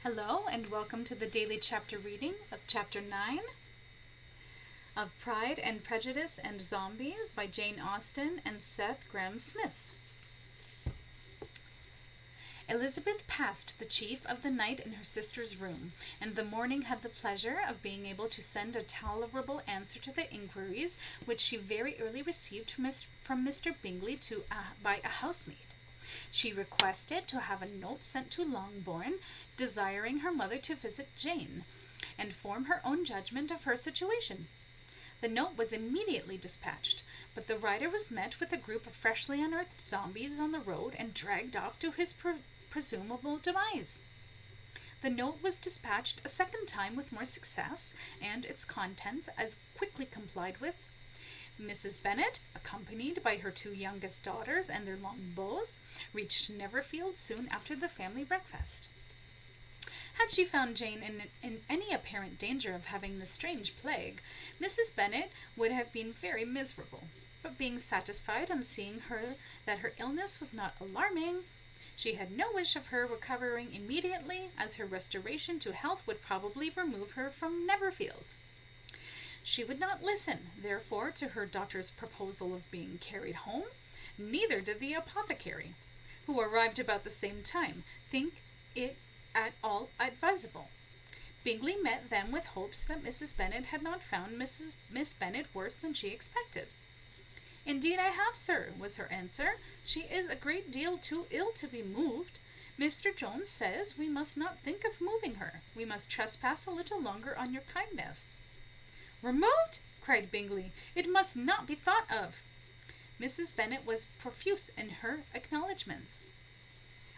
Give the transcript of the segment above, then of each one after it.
Hello, and welcome to the daily chapter reading of Chapter 9 of Pride and Prejudice and Zombies by Jane Austen and Seth Grahame-Smith. Elizabeth passed the chief of the night in her sister's room, and the morning had the pleasure of being able to send a tolerable answer to the inquiries which she very early received from Mr. Bingley by a housemaid. She requested to have a note sent to Longbourn, desiring her mother to visit Jane, and form her own judgment of her situation. The note was immediately dispatched, but the writer was met with a group of freshly unearthed zombies on the road and dragged off to his presumable demise. The note was dispatched a second time with more success, and its contents as quickly complied with. Mrs. Bennet, accompanied by her two youngest daughters and their long bows, reached Netherfield soon after the family breakfast. Had she found Jane in any apparent danger of having the strange plague, Mrs. Bennet would have been very miserable, but being satisfied on seeing that her illness was not alarming, she had no wish of her recovering immediately, as her restoration to health would probably remove her from Netherfield. She would not listen, therefore, to her daughter's proposal of being carried home, neither did the apothecary, who arrived about the same time, think it at all advisable. Bingley met them with hopes that Mrs. Bennet had not found Miss Bennet worse than she expected. "Indeed I have, sir," was her answer. "She is a great deal too ill to be moved. Mr. Jones says we must not think of moving her. We must trespass a little longer on your kindness." "Removed!" cried Bingley. "It must not be thought of." Mrs. Bennet was profuse in her acknowledgments.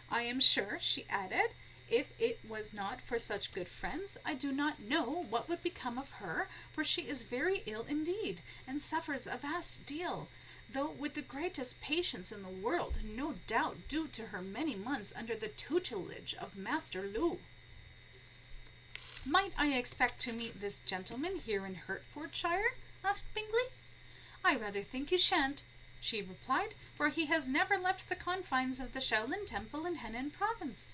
"I am sure," she added, "if it was not for such good friends, I do not know what would become of her, for she is very ill indeed, and suffers a vast deal, though with the greatest patience in the world, no doubt due to her many months under the tutelage of Master Loo." "Might I expect to meet this gentleman here in Hertfordshire?" asked Bingley. "I rather think you shan't," she replied, "for he has never left the confines of the Shaolin Temple in Henan Province.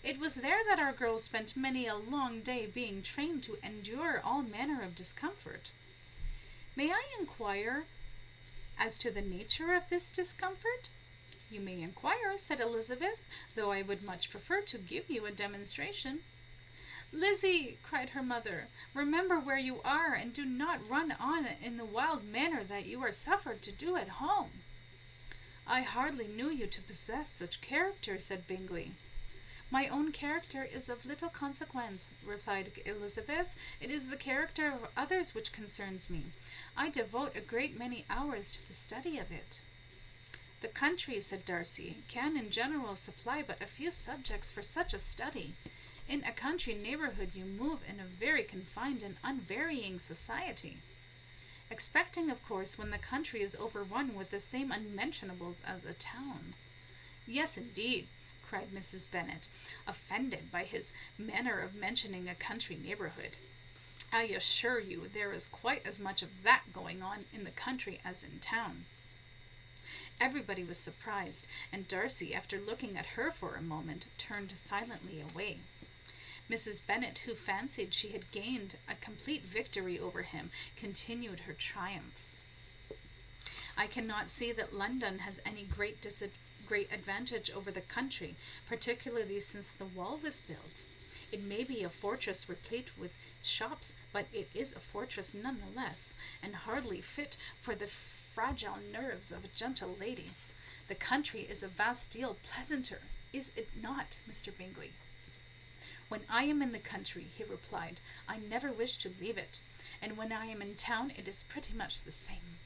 It was there that our girls spent many a long day being trained to endure all manner of discomfort." "May I inquire as to the nature of this discomfort?" "You may inquire," said Elizabeth, "though I would much prefer to give you a demonstration." "Lizzie," cried her mother, "remember where you are, and do not run on in the wild manner that you are suffered to do at home." "I hardly knew you to possess such character," said Bingley. "My own character is of little consequence," replied Elizabeth. "It is the character of others which concerns me. I devote a great many hours to the study of it." "The country," said Darcy, "can in general supply but a few subjects for such a study. In a country neighbourhood you move in a very confined and unvarying society." "Expecting, of course, when the country is overrun with the same unmentionables as a town." "Yes, indeed," cried Mrs. Bennet, offended by his manner of mentioning a country neighbourhood. "I assure you there is quite as much of that going on in the country as in town." Everybody was surprised, and Darcy, after looking at her for a moment, turned silently away. Mrs. Bennet, who fancied she had gained a complete victory over him, continued her triumph. "I cannot see that London has any great advantage over the country, particularly since the wall was built. It may be a fortress replete with shops, but it is a fortress none the less, and hardly fit for the fragile nerves of a gentle lady. The country is a vast deal pleasanter, is it not, Mr. Bingley?" "When I am in the country," he replied, "I never wish to leave it, and when I am in town it is pretty much the same.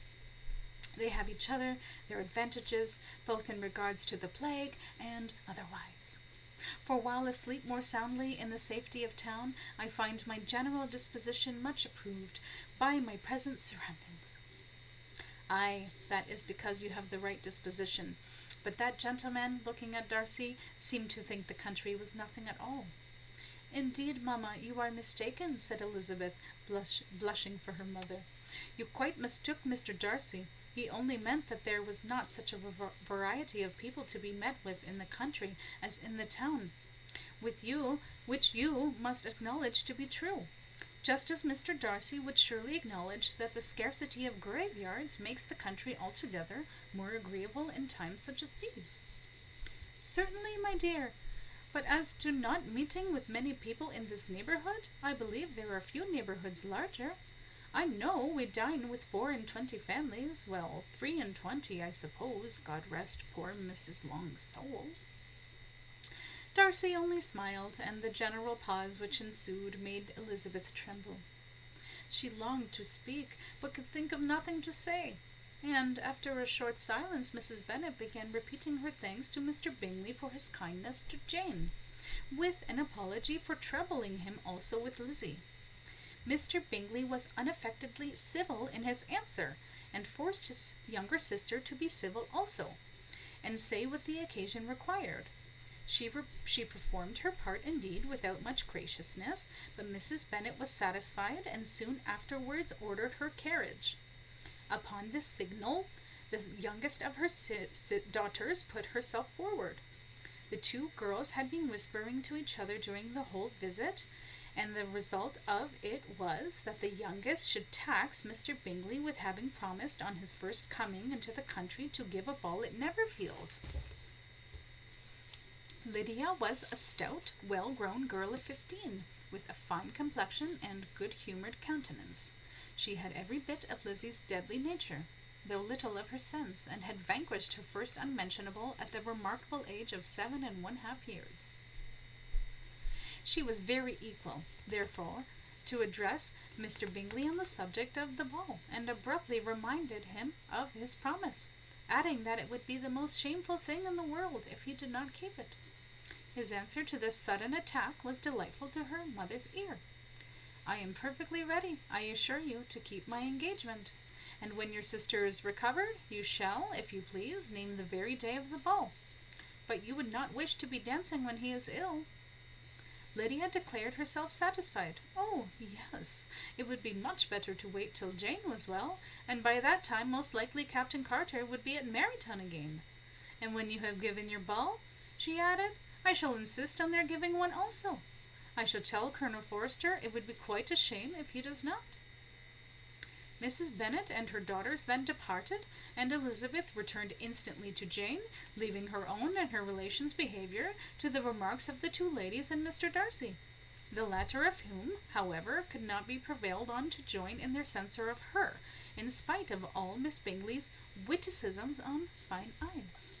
They have each other, their advantages, both in regards to the plague and otherwise. For while asleep more soundly in the safety of town, I find my general disposition much improved by my present surroundings." "Ay, that is because you have the right disposition. But that gentleman," looking at Darcy, "seemed to think the country was nothing at all." "Indeed, mamma, you are mistaken," said Elizabeth, blushing for her mother. "You quite mistook Mr. Darcy. He only meant that there was not such a variety of people to be met with in the country as in the town. with you, which you must acknowledge to be true, just as Mr. Darcy would surely acknowledge that the scarcity of graveyards makes the country altogether more agreeable in times such as these. Certainly, my dear. But as to not meeting with many people in this neighbourhood, I believe there are few neighbourhoods larger. I know we dine with 24 families, well, 23, I suppose, God rest poor Mrs. Long's soul. Darcy only smiled, and the general pause which ensued made Elizabeth tremble. She longed to speak, but could think of nothing to say, and after a short silence Mrs. Bennet began repeating her thanks to Mr. Bingley for his kindness to Jane, with an apology for troubling him also with Lizzie. Mr. Bingley was unaffectedly civil in his answer, and forced his younger sister to be civil also, and say what the occasion required. She performed her part indeed without much graciousness, but Mrs. Bennet was satisfied, and soon afterwards ordered her carriage. Upon this signal, the youngest of her daughters put herself forward. The two girls had been whispering to each other during the whole visit, and the result of it was that the youngest should tax Mr. Bingley with having promised on his first coming into the country to give a ball at Netherfield. Lydia was a stout, well-grown girl of 15, with a fine complexion and good-humoured countenance. She had every bit of Lizzie's deadly nature, though little of her sense, and had vanquished her first unmentionable at the remarkable age of 7½ years. She was very equal, therefore, to address Mr. Bingley on the subject of the ball, and abruptly reminded him of his promise, adding that it would be the most shameful thing in the world if he did not keep it. His answer to this sudden attack was delightful to her mother's ear. I am perfectly ready, I assure you, to keep my engagement, and when your sister is recovered, you shall, if you please, name the very day of the ball. But you would not wish to be dancing when he is ill. Lydia declared herself satisfied. Oh, yes, it would be much better to wait till Jane was well, and by that time most likely Captain Carter would be at Meryton again. And when you have given your ball, she added, I shall insist on their giving one also. I shall tell Colonel Forster it would be quite a shame if he does not. Mrs. Bennet and her daughters then departed, and Elizabeth returned instantly to Jane, leaving her own and her relations' behaviour to the remarks of the two ladies and Mr. Darcy, the latter of whom, however, could not be prevailed on to join in their censure of her, in spite of all Miss Bingley's witticisms on fine eyes.